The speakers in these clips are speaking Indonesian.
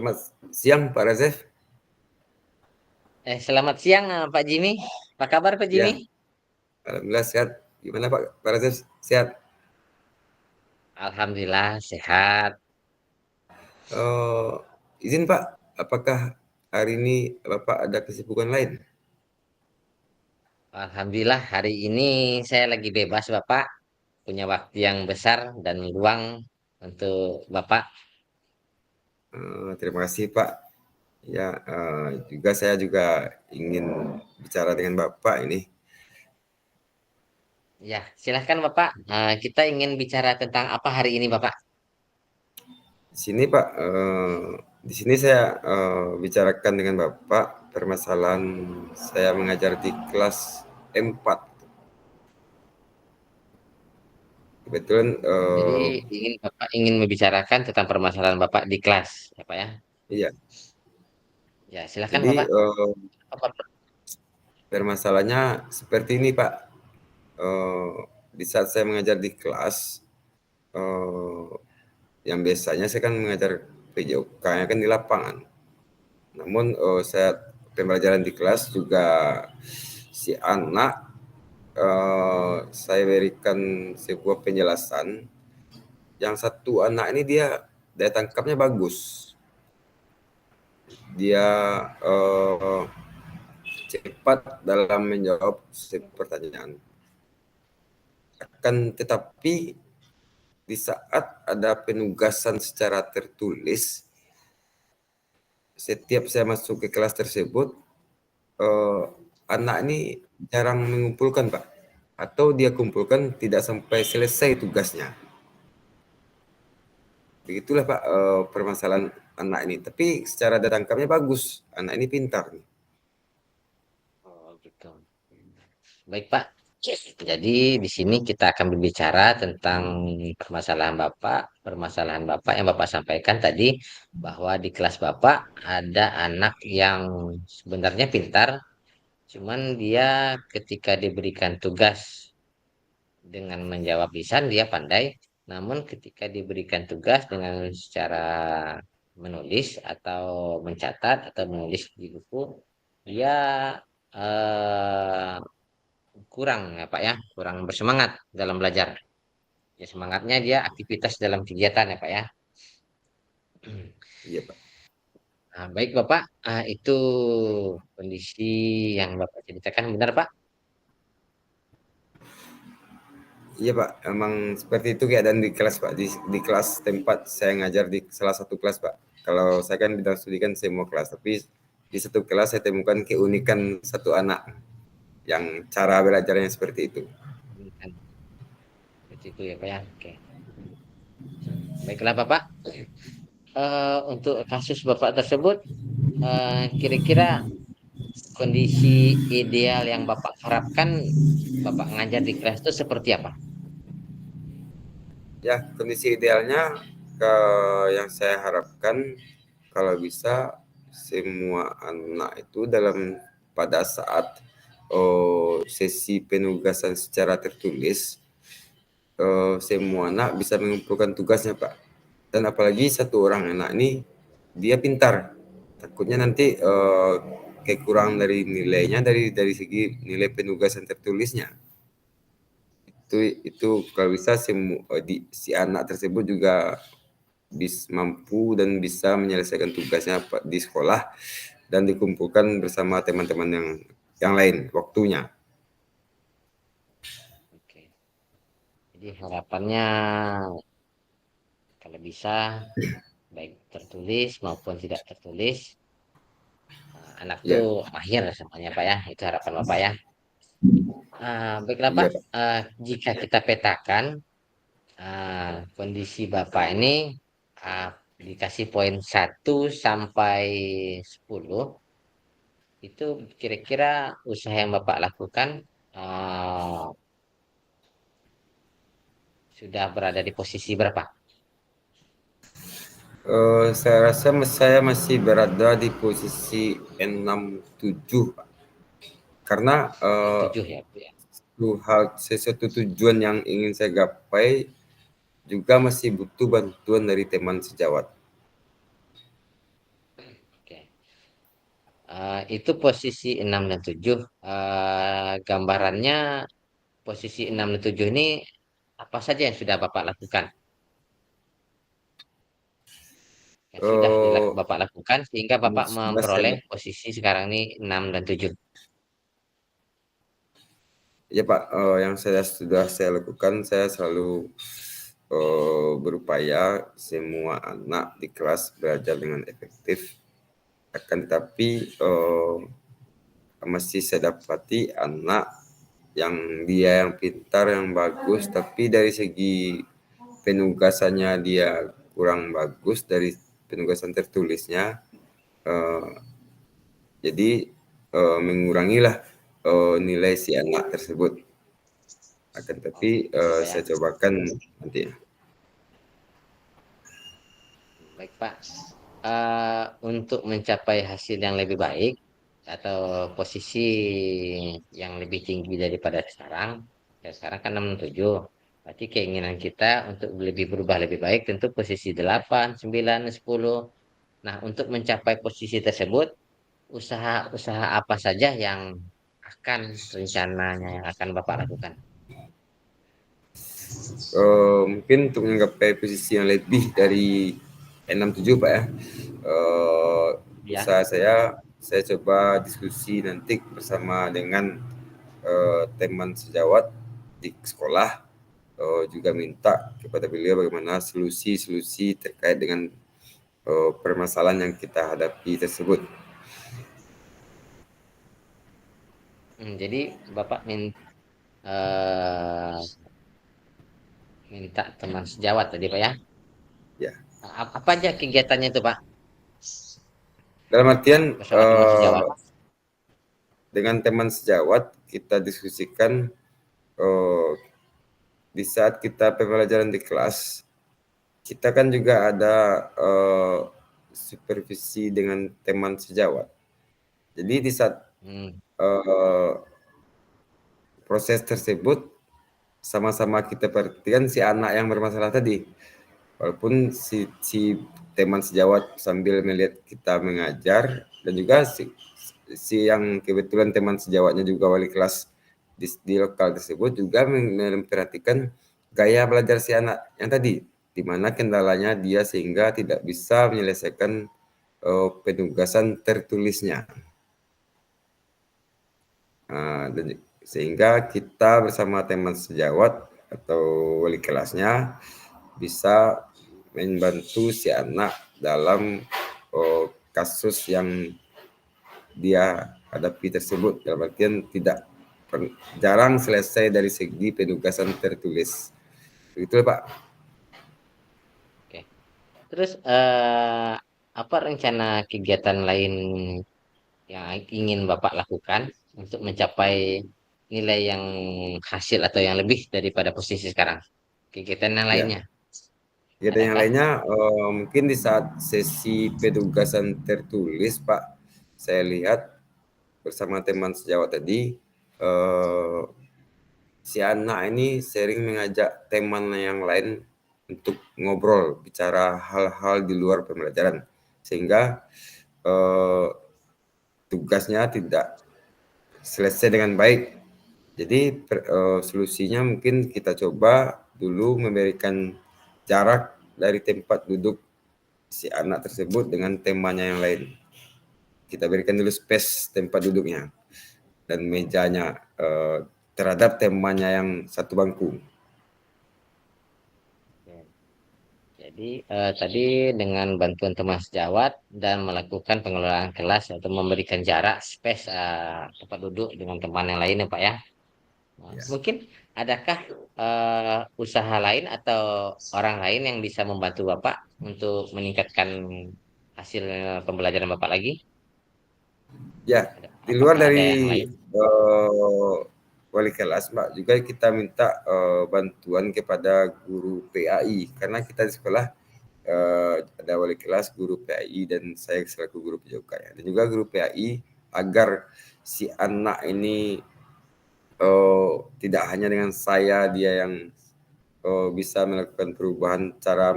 Selamat siang Pak Razef. Selamat siang Pak Jimmy. Apa kabar Pak Jimmy? Ya, alhamdulillah sehat. Gimana Pak Razef? Sehat? Alhamdulillah sehat. Eh, izin Pak, apakah hari ini Bapak ada kesibukan lain? Alhamdulillah hari ini saya lagi bebas Bapak. Punya waktu yang besar dan luang untuk Bapak. Terima kasih Pak. Ya, juga saya juga ingin bicara dengan Bapak ini. Ya, silahkan Bapak. Kita ingin bicara tentang apa hari ini Bapak? Di sini Pak, di sini saya bicarakan dengan Bapak permasalahan saya mengajar di kelas 4. Kebetulan Jadi Bapak ingin membicarakan tentang permasalahan Bapak di kelas, ya Pak ya? iya. Ya, silahkan Jadi Bapak. Apa, permasalahannya seperti ini Pak. Eh, di saat saya mengajar di kelas, eh, yang biasanya saya kan mengajar PJOK-nya kan di lapangan. Namun saya pembelajaran di kelas juga si anak saya berikan sebuah penjelasan. Yang satu anak ini dia daya tangkapnya bagus. Dia eh, cepat dalam menjawab pertanyaan. Akan tetapi di saat ada penugasan secara tertulis, setiap saya masuk ke kelas tersebut, eh, anak ini jarang mengumpulkan, Pak. Atau dia kumpulkan tidak sampai selesai tugasnya. Begitulah, Pak, permasalahan anak ini. Tapi secara daya tangkapnya bagus. Anak ini pintar. oh gitu. Baik Pak. Jadi di sini kita akan berbicara tentang permasalahan Bapak yang Bapak sampaikan tadi bahwa di kelas Bapak ada anak yang sebenarnya pintar, cuman dia ketika diberikan tugas dengan menjawab lisan dia pandai, namun ketika diberikan tugas dengan secara menulis atau mencatat atau menulis di buku, dia eh, kurang ya Pak ya, kurang bersemangat dalam belajar. Ya semangatnya dia aktivitas dalam kegiatan ya Pak ya. Iya, Pak. Nah, baik Bapak, itu kondisi yang Bapak ceritakan benar Pak? Iya, Pak. Emang seperti itu keadaan di kelas, Pak. Di kelas tempat saya ngajar di salah satu kelas, Pak. Kalau saya kan bidang studi kan semua kelas, tapi di satu kelas saya temukan keunikan satu anak yang cara belajarnya seperti itu. Kan seperti itu ya Pak ya. Oke. Baiklah Bapak, untuk kasus Bapak tersebut, kira-kira kondisi ideal yang Bapak harapkan Bapak ngajar di kelas itu seperti apa? Ya, kondisi idealnya yang saya harapkan kalau bisa semua anak itu pada saat sesi penugasan secara tertulis, semua anak bisa mengumpulkan tugasnya, Pak. Dan apalagi satu orang anak ini dia pintar. Takutnya nanti kekurangan dari nilainya dari segi nilai penugasan tertulisnya. Itu kalau bisa si anak tersebut juga mampu dan bisa menyelesaikan tugasnya di sekolah dan dikumpulkan bersama teman-teman yang lain waktunya. Oke. Jadi harapannya kalau bisa baik tertulis maupun tidak tertulis, anak tuh Ya, mahir semuanya Pak ya. Itu harapan Bapak ya. Baiklah Pak, iya Pak. jika kita petakan kondisi Bapak ini ah, dikasih poin 1 sampai 10, itu kira-kira usaha yang Bapak lakukan ah, sudah berada di posisi berapa? Saya rasa saya masih berada di posisi 67 Pak. Karena Tujuh ya, Bu ya. sesuatu tujuan yang ingin saya gapai juga masih butuh bantuan dari teman sejawat. Itu posisi 6 dan 7. Gambarannya posisi 6 dan 7 ini apa saja yang sudah Bapak lakukan? Yang sudah Oh, Bapak lakukan sehingga Bapak sudah saya memperoleh posisi sekarang ini 6 dan 7. Ya Pak, yang sudah saya lakukan, saya selalu berupaya semua anak di kelas belajar dengan efektif. Akan tetapi masih saya dapati anak yang dia yang pintar, yang bagus, tapi dari segi penugasannya dia kurang bagus dari penugasan tertulisnya. Eh, jadi mengurangilah nilai si anak tersebut. Akan Oh, tapi gitu Pak ya. saya cobakan nanti. Baik Pak. Untuk mencapai hasil yang lebih baik atau posisi yang lebih tinggi daripada sekarang, ya sekarang kan 67. Berarti keinginan kita untuk lebih berubah lebih baik tentu posisi 8, 9, 10. Nah, untuk mencapai posisi tersebut, usaha-usaha apa saja yang akan rencananya yang akan Bapak lakukan? Mungkin untuk menggapai posisi yang lebih dari 67 Pak ya. Ya. Usaha saya coba diskusi nanti bersama dengan teman sejawat di sekolah, juga minta kepada beliau bagaimana solusi-solusi terkait dengan permasalahan yang kita hadapi tersebut. Jadi Bapak eh, minta teman sejawat tadi Pak ya. Ya, Apa aja kegiatannya itu Pak dalam artian bersama teman sejawat? dengan teman sejawat kita diskusikan eh, di saat kita pembelajaran di kelas, kita kan juga ada supervisi dengan teman sejawat. Jadi di saat Hmm, eh, proses tersebut sama-sama kita perhatikan si anak yang bermasalah tadi. Walaupun si teman sejawat sambil melihat kita mengajar dan juga si yang kebetulan teman sejawatnya juga wali kelas di lokal tersebut juga memperhatikan gaya belajar si anak yang tadi, di mana kendalanya dia sehingga tidak bisa menyelesaikan penugasan tertulisnya. Dan sehingga kita bersama teman sejawat atau wali kelasnya bisa membantu si anak dalam kasus yang dia hadapi tersebut, dalam artian tidak jarang selesai dari segi penugasan tertulis. Begitu Pak. oke. Terus apa rencana kegiatan lain yang ingin Bapak lakukan untuk mencapai nilai yang hasil atau yang lebih daripada posisi sekarang? Kegiatan yang Ya, lainnya, kegiatan yang adakah? lainnya mungkin di saat sesi penugasan tertulis Pak, saya lihat bersama teman sejawat tadi, eh, si anak ini sering mengajak teman yang lain untuk ngobrol, bicara hal-hal di luar pembelajaran, sehingga eh, tugasnya tidak selesai dengan baik. Jadi solusinya mungkin kita coba dulu memberikan jarak dari tempat duduk si anak tersebut dengan temannya yang lain. Kita berikan dulu space tempat duduknya dan mejanya terhadap temannya yang satu bangku. Oke. Jadi tadi dengan bantuan teman sejawat dan melakukan pengelolaan kelas atau memberikan jarak space tempat duduk dengan teman yang lain ya Pak ya. Nah, Ya. mungkin adakah usaha lain atau orang lain yang bisa membantu Bapak untuk meningkatkan hasil pembelajaran Bapak lagi? Ya, di luar Apakah ada yang dari lain? wali kelas, Mbak, juga kita minta bantuan kepada guru PAI karena kita di sekolah ada wali kelas, guru PAI dan saya selaku guru PJOK ya. Dan juga guru PAI agar si anak ini tidak hanya dengan saya dia yang bisa melakukan perubahan cara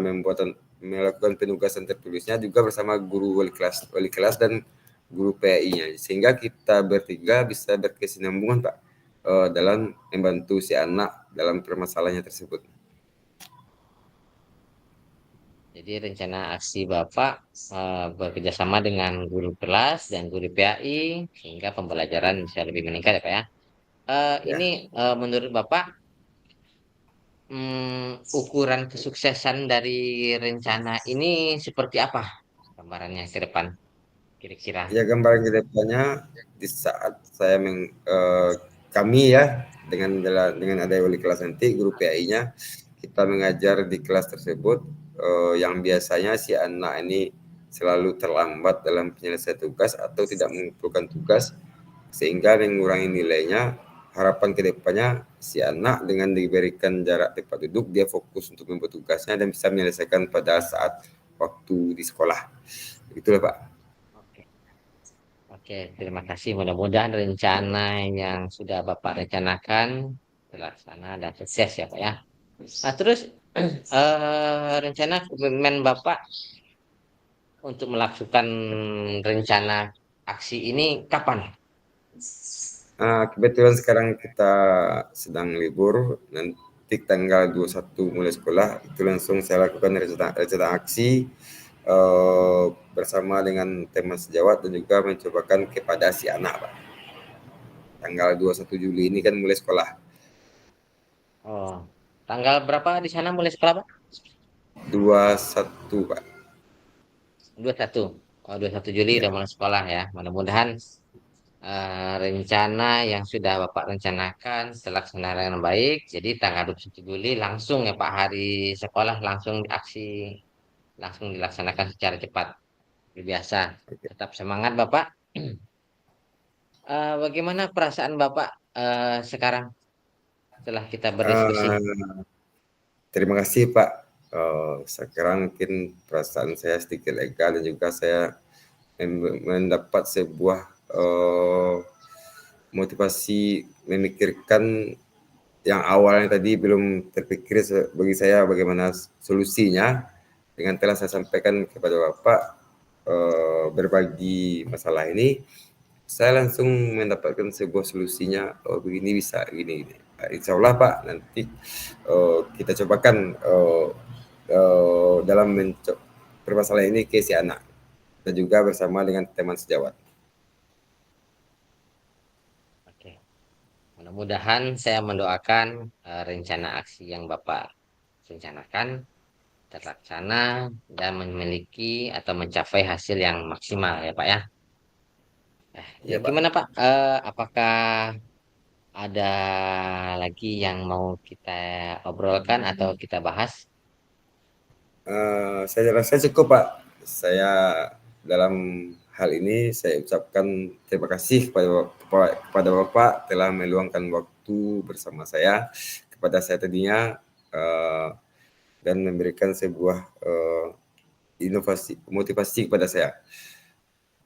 melakukan penugasan tertulisnya juga bersama guru wali kelas dan guru PAI-nya, sehingga kita bertiga bisa berkesinambungan Pak, dalam membantu si anak dalam permasalahannya tersebut. Jadi rencana aksi Bapak bekerjasama dengan guru kelas dan guru PAI sehingga pembelajaran bisa lebih meningkat ya Pak ya. Ini Ya, menurut Bapak ukuran kesuksesan dari rencana ini seperti apa gambarannya ke depan kira-kira? ya gambaran ke depannya di saat saya kami ya dengan ada wali kelas nanti guru PAI-nya kita mengajar di kelas tersebut, yang biasanya si anak ini selalu terlambat dalam penyelesaian tugas atau tidak mengumpulkan tugas sehingga mengurangi nilainya. Harapan kedepannya si anak dengan diberikan jarak tempat duduk dia fokus untuk membuat tugasnya dan bisa menyelesaikan pada saat waktu di sekolah. Itulah Pak. Oke, oke, terima kasih. Mudah-mudahan rencana yang sudah Bapak rencanakan terlaksana dan sukses ya Pak ya. Nah, terus rencana komitmen Bapak untuk melakukan rencana aksi ini kapan? Kebetulan sekarang kita sedang libur, nanti tanggal 21 mulai sekolah, itu langsung saya lakukan rencana aksi, bersama dengan teman sejawat dan juga mencobakan kepada si anak, Pak. Tanggal 21 Juli ini kan mulai sekolah. Oh, tanggal berapa di sana mulai sekolah Pak? 21, Pak. 21. Oh, 21 Juli Ya, udah mulai sekolah ya. Mudah-mudahan rencana yang sudah Bapak rencanakan terlaksana dengan baik. Jadi tanggal 21 Juli langsung ya Pak hari sekolah langsung aksi langsung dilaksanakan secara cepat. Luar biasa. oke. Tetap semangat Bapak. Bagaimana perasaan Bapak sekarang setelah kita berdiskusi? Eh, Terima kasih Pak. Sekarang mungkin perasaan saya sedikit lega dan juga saya mendapat sebuah motivasi memikirkan yang awalnya tadi belum terpikir bagi saya bagaimana solusinya. Dengan telah saya sampaikan kepada Bapak berbagi masalah ini, saya langsung mendapatkan sebuah solusinya. Oh begini bisa gini, gini. Insya Allah Pak nanti kita cobakan dalam permasalahan ini ke si anak dan juga bersama dengan teman sejawat. Oke. Mudah-mudahan saya mendoakan rencana aksi yang Bapak rencanakan terlaksana dan memiliki atau mencapai hasil yang maksimal ya Pak ya. Ya Ya Pak. gimana Pak? Apakah ada lagi yang mau kita obrolkan atau kita bahas? Saya rasa cukup Pak. Saya dalam hal ini saya ucapkan terima kasih kepada Bapak telah meluangkan waktu bersama saya kepada saya tadinya, uh, dan memberikan sebuah inovasi motivasi kepada saya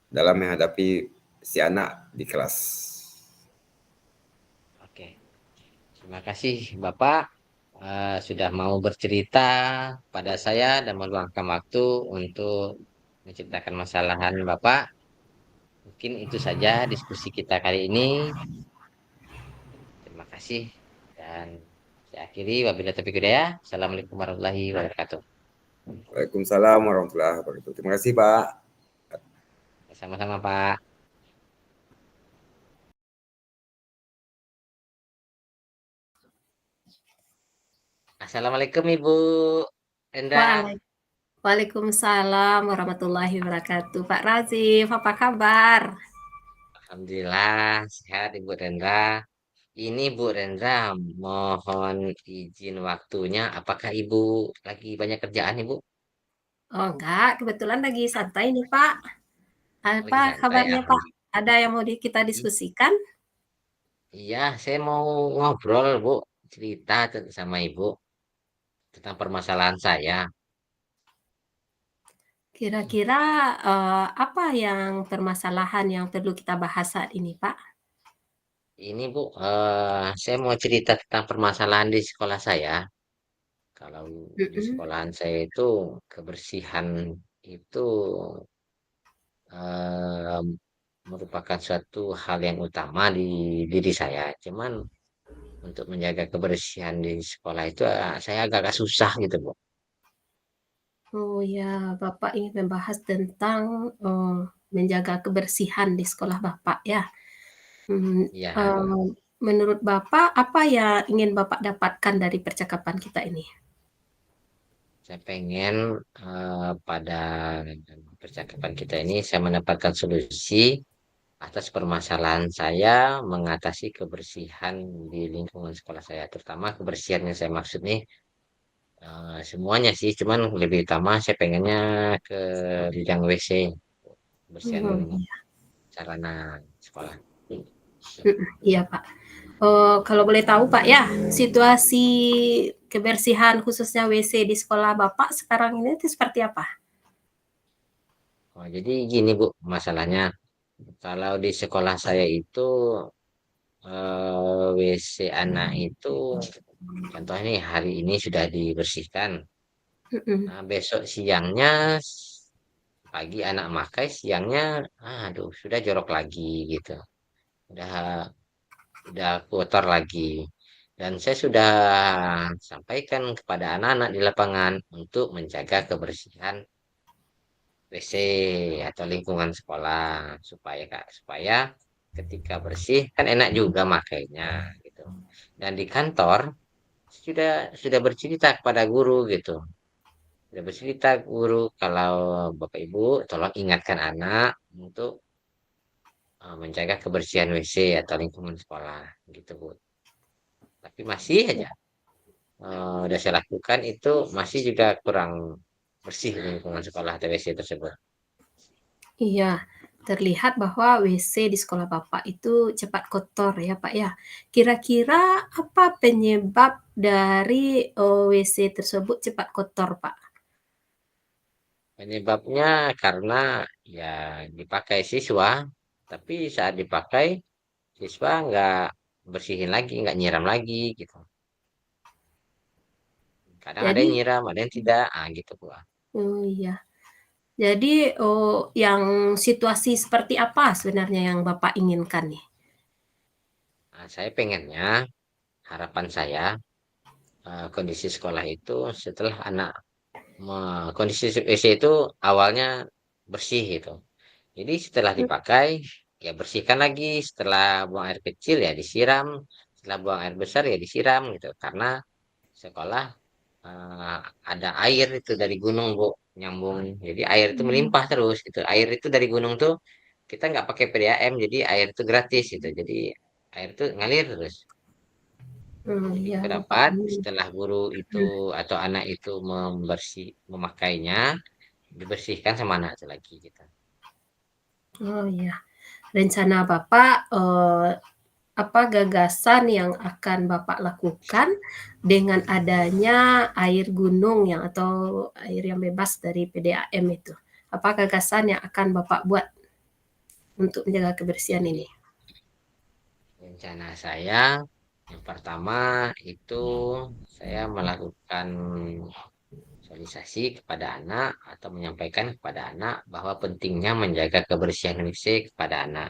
dalam menghadapi si anak di kelas. Oke, terima kasih Bapak sudah mau bercerita pada saya dan meluangkan waktu untuk menceritakan masalahan Bapak. Mungkin itu saja diskusi kita kali ini. Terima kasih dan saya akhiri wabillahi taufiq hidayah. Assalamualaikum warahmatullahi wabarakatuh. Waalaikumsalam warahmatullahi wabarakatuh. Terima kasih Pak. Sama-sama Pak. Assalamualaikum Ibu Endra. Waalai Waalaikumsalam warahmatullahi wabarakatuh. Pak Razif, apa kabar? Alhamdulillah sehat Ibu Rendra. Ini Bu Rendra mohon izin waktunya. Apakah Ibu lagi banyak kerjaan Ibu? Oh enggak, kebetulan lagi santai nih Pak. Lagi Apa santai. kabarnya Pak? Alhamdulillah. Ada yang mau kita diskusikan? Iya, saya mau ngobrol Bu, cerita sama Ibu tentang permasalahan saya. Kira-kira apa yang permasalahan yang perlu kita bahas saat ini Pak? Ini Bu, saya mau cerita tentang permasalahan di sekolah saya. Kalau di Mhm. sekolahan saya itu kebersihan itu merupakan suatu hal yang utama di diri saya. Cuman untuk menjaga kebersihan di sekolah itu, saya agak-agak susah gitu, Bu. Oh ya, Bapak ingin membahas tentang, menjaga kebersihan di sekolah Bapak ya? Mmm, Ya, eee, menurut Bapak, apa yang ingin Bapak dapatkan dari percakapan kita ini? saya pengen, pada percakapan kita ini saya mendapatkan solusi atas permasalahan saya mengatasi kebersihan di lingkungan sekolah saya, terutama kebersihan yang saya maksud nih, semuanya sih, cuman lebih utama saya pengennya ke bidang WC, kebersihan Oh, iya, sarana sekolah. iya, Pak. Kalau boleh tahu, Pak, ya, situasi kebersihan khususnya WC di sekolah Bapak sekarang ini itu seperti apa? Oh, jadi gini Bu, masalahnya kalau di sekolah saya itu WC anak itu contohnya nih hari ini sudah dibersihkan. Mhm, Nah, besok siangnya pagi anak makai, siangnya aduh sudah jorok lagi gitu. Udah udah kotor lagi. Dan saya sudah sampaikan kepada anak-anak di lapangan untuk menjaga kebersihan WC atau lingkungan sekolah supaya Kak, supaya ketika bersih kan enak juga makainya gitu. Dan di kantor sudah bercerita kepada guru gitu. Sudah bercerita guru kalau Bapak Ibu tolong ingatkan anak untuk menjaga kebersihan WC atau lingkungan sekolah gitu Bu. Tapi masih aja udah saya lakukan itu masih juga kurang bersih lingkungan sekolah atau WC tersebut. iya, terlihat bahwa WC di sekolah Bapak itu cepat kotor ya, Pak, ya. Kira-kira apa penyebab dari, WC tersebut cepat kotor, Pak? Penyebabnya karena ya dipakai siswa, tapi saat dipakai siswa nggak bersihin lagi, nggak nyiram lagi gitu. Kadang ada yang Jadi nyiram, ada yang tidak, gitu Bu. oh, iya. Jadi, yang situasi seperti apa sebenarnya yang Bapak inginkan nih? Nah, saya pengennya, harapan saya, kondisi sekolah itu setelah anak kondisi WC itu awalnya bersih gitu. Jadi setelah dipakai, ya bersihkan lagi. Setelah buang air kecil ya disiram. Setelah buang air besar ya disiram gitu. Karena sekolah eh, ada air itu dari gunung Bu, nyambung. Jadi air itu Mmm, melimpah terus gitu. Air itu dari gunung tuh kita nggak pakai PDAM, jadi air itu gratis gitu. Jadi air itu ngalir terus. Jadi iya, ke Bapak depan ingin setelah guru itu mhm, atau anak itu memakainya, dibersihkan sama anak itu lagi gitu. oh, iya. Rencana Bapak, apa gagasan yang akan Bapak lakukan dengan adanya air gunung yang atau air yang bebas dari PDAM itu? Apa gagasan yang akan Bapak buat untuk menjaga kebersihan Jadi ini? rencana saya yang pertama itu saya melakukan sosialisasi kepada anak atau menyampaikan kepada anak bahwa pentingnya menjaga kebersihan fisik kepada anak.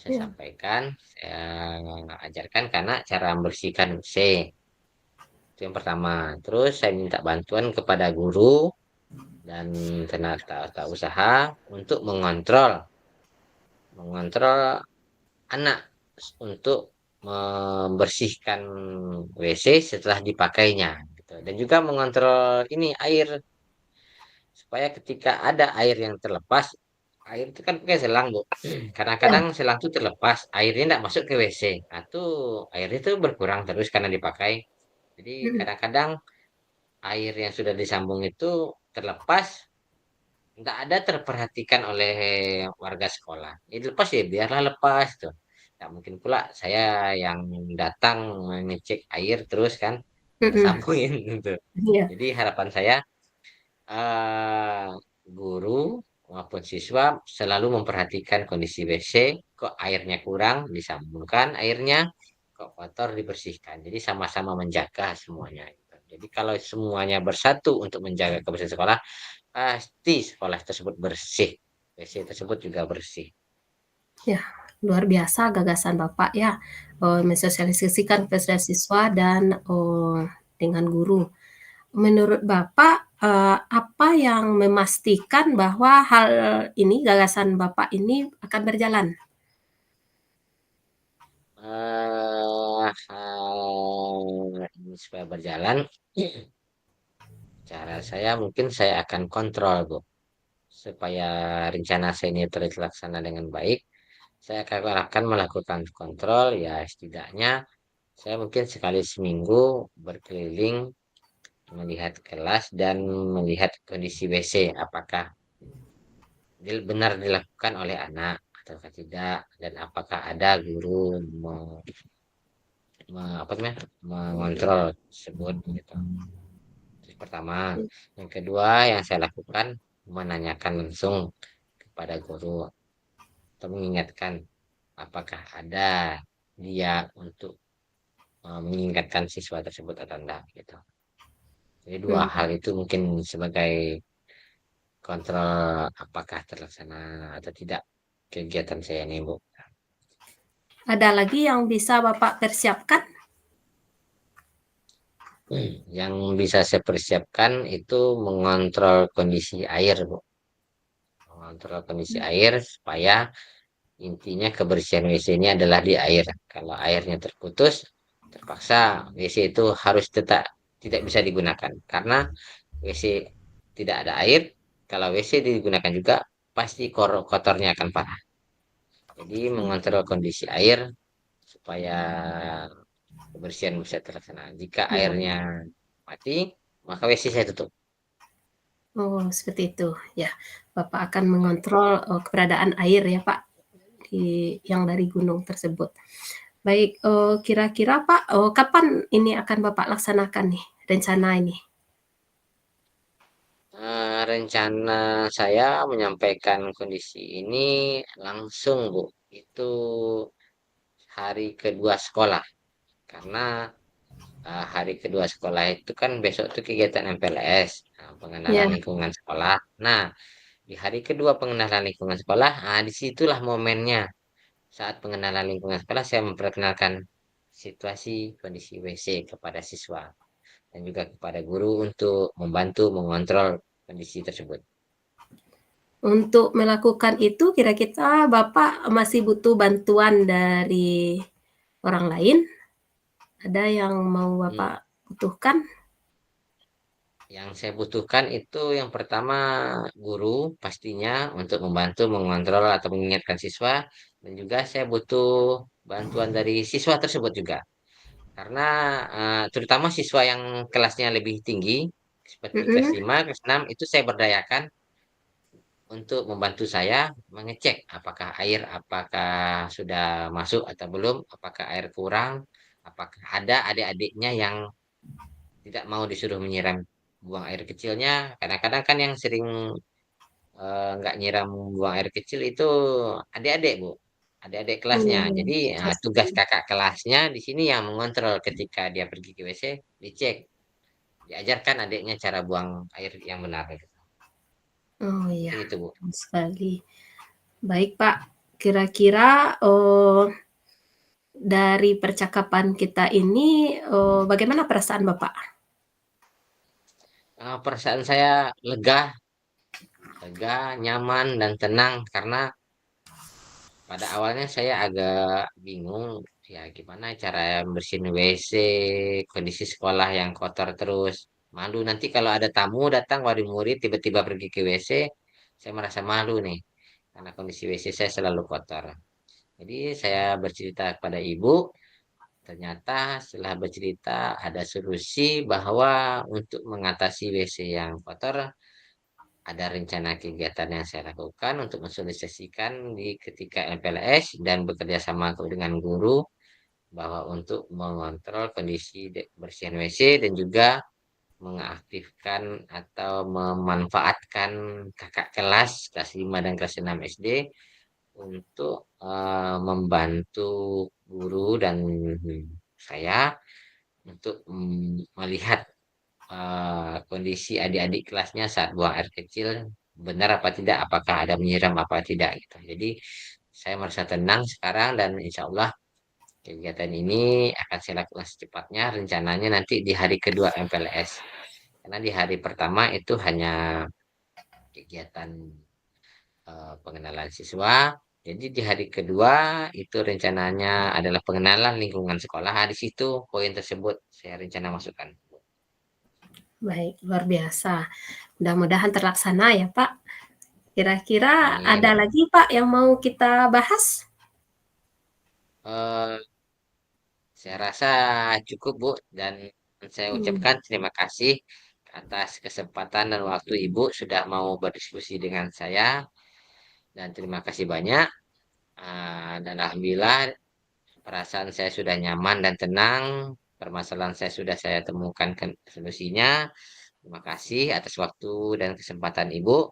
Saya Ya, sampaikan, saya ajarkan ke anak cara membersihkan WC. Itu yang pertama. Terus saya minta bantuan kepada guru dan tenaga usaha untuk mengontrol anak untuk membersihkan WC setelah dipakainya gitu. Dan juga mengontrol ini air supaya ketika ada air yang terlepas, air itu kan pakai selang Bu. ya, Kadang-kadang selang itu terlepas, airnya tidak masuk ke WC. Atau air itu berkurang terus karena dipakai. Jadi mhm, kadang-kadang air yang sudah disambung itu terlepas, nggak ada terperhatikan oleh warga sekolah. Ini lepas ya biarlah lepas tuh. Nggak mungkin pula saya yang datang mengecek air terus kan saya mhm, sambungin gitu. iya, Jadi harapan saya eh, guru maupun siswa selalu memperhatikan kondisi WC, kok airnya kurang disambungkan airnya, kok kotor dibersihkan. Jadi sama-sama menjaga semuanya gitu. Jadi kalau semuanya bersatu untuk menjaga kebersihan sekolah, pasti sekolah tersebut bersih. WC tersebut juga bersih. Ya, luar biasa gagasan Bapak ya, mensosialisasikan kepada siswa dan, dengan guru. Menurut Bapak, apa yang memastikan bahwa hal ini, gagasan Bapak ini akan berjalan? Hal ini supaya berjalan, cara saya mungkin saya akan kontrol, Bu. Supaya rencana saya ini terlaksana dengan baik, saya akan melakukan kontrol, ya setidaknya saya mungkin sekali seminggu berkeliling melihat kelas dan melihat kondisi WC, apakah benar dilakukan oleh anak atau tidak, dan apakah ada guru apa namanya, mengontrol tersebut gitu. Itu pertama. Yang kedua yang saya lakukan menanyakan langsung kepada guru atau mengingatkan apakah ada dia untuk mengingatkan siswa tersebut atau enggak gitu. Jadi dua Mmm, hal itu mungkin sebagai kontrol apakah terlaksana atau tidak kegiatan saya ini, Bu. ada lagi yang bisa Bapak persiapkan? Yang bisa saya persiapkan itu mengontrol kondisi air, Bu. Mengontrol kondisi air supaya intinya kebersihan WC ini adalah di air. Kalau airnya terputus, terpaksa WC itu harus tetap tidak bisa digunakan karena WC tidak ada air. Kalau WC digunakan juga pasti kotornya akan parah. Jadi mengontrol kondisi air supaya kebersihan bisa terlaksana. Jika Ya. airnya mati, maka WC saya tutup. Oh, seperti itu, ya. Bapak akan mengontrol, keberadaan air ya, Pak, yang dari gunung tersebut. Baik, kira-kira Pak, kapan ini akan Bapak laksanakan nih, rencana ini? Rencana saya menyampaikan kondisi ini langsung, Bu. Itu hari kedua sekolah. Karena hari kedua sekolah itu kan besok tuh kegiatan MPLS, Ya, pengenalan lingkungan sekolah. Nah, di hari kedua pengenalan lingkungan sekolah, disitulah momennya. Saat pengenalan lingkungan sekolah, saya memperkenalkan situasi kondisi WC kepada siswa dan juga kepada guru untuk membantu mengontrol kondisi tersebut. untuk melakukan itu kira-kira Bapak masih butuh bantuan dari orang lain? Ada yang mau Hmm, Bapak butuhkan? Yang saya butuhkan itu yang pertama guru pastinya untuk membantu mengontrol atau mengingatkan siswa dan juga saya butuh bantuan dari siswa tersebut juga. Karena terutama siswa yang kelasnya lebih tinggi seperti kelas Mhm. 5, kelas 6 itu saya berdayakan untuk membantu saya mengecek apakah sudah masuk atau belum, apakah air kurang, apakah ada adik-adiknya yang tidak mau disuruh menyiram buang air kecilnya. Kadang-kadang kan yang sering nggak nyiram buang air kecil itu adik-adik, Bu. Adik-adik kelasnya. Oh, Jadi tugas pasti. kakak kelasnya di sini yang mengontrol ketika dia pergi ke WC, dicek, diajarkan adiknya cara buang air yang benar gitu. Oh, iya, Mungkin itu, Bu. betul sekali. Baik, Pak, kira-kira, dari percakapan kita ini, bagaimana perasaan Bapak? Perasaan saya lega, lega, nyaman dan tenang karena pada awalnya saya agak bingung ya gimana cara bersihin WC, kondisi sekolah yang kotor terus. Malu nanti kalau ada tamu datang wali murid tiba-tiba pergi ke WC, saya merasa malu nih karena kondisi WC saya selalu kotor. Jadi saya bercerita kepada ibu, ternyata setelah bercerita ada solusi bahwa untuk mengatasi WC yang kotor ada rencana kegiatan yang saya lakukan untuk mensosialisasikan di ketika MPLS dan bekerja sama dengan guru bahwa untuk mengontrol kondisi kebersihan WC dan juga mengaktifkan atau memanfaatkan kakak kelas 5 dan kelas 6 SD untuk membantu guru dan saya untuk melihat kondisi adik-adik kelasnya saat buang air kecil benar apa tidak, apakah ada menyiram apa tidak gitu. Jadi saya merasa tenang sekarang dan insya Allah kegiatan ini akan saya lakukan secepatnya. Rencananya nanti di hari kedua MPLS. Karena di hari pertama itu hanya kegiatan pengenalan siswa. Jadi di hari kedua itu rencananya adalah pengenalan lingkungan sekolah. Di situ poin tersebut saya rencana masukkan. Baik, luar biasa. Mudah-mudahan terlaksana ya, Pak. Kira-kira ada Amin. lagi, Pak, yang mau kita bahas? Eh, saya rasa cukup, Bu, dan saya ucapkan terima kasih atas kesempatan dan waktu Ibu sudah mau berdiskusi dengan saya dan terima kasih banyak. Dan alhamdulillah perasaan saya sudah nyaman dan tenang. Permasalahan saya sudah saya temukan solusinya. Terima kasih atas waktu dan kesempatan Ibu.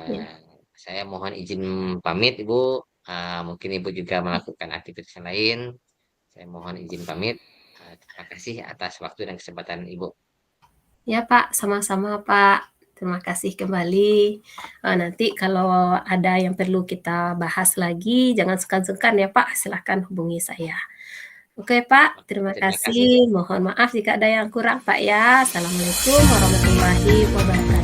Ya. Saya mohon izin pamit, Ibu. Mungkin Ibu juga melakukan aktivitas yang lain. Saya mohon izin pamit. Terima kasih atas waktu dan kesempatan Ibu. Ya, Pak, sama-sama, Pak. Terima kasih kembali. Nanti kalau ada yang perlu kita bahas lagi, jangan sungkan-sungkan ya, Pak. Silahkan hubungi saya. Oke, Pak. Terima Terima kasih. kasih. Mohon maaf jika ada yang kurang, Pak ya. Assalamualaikum warahmatullahi wabarakatuh.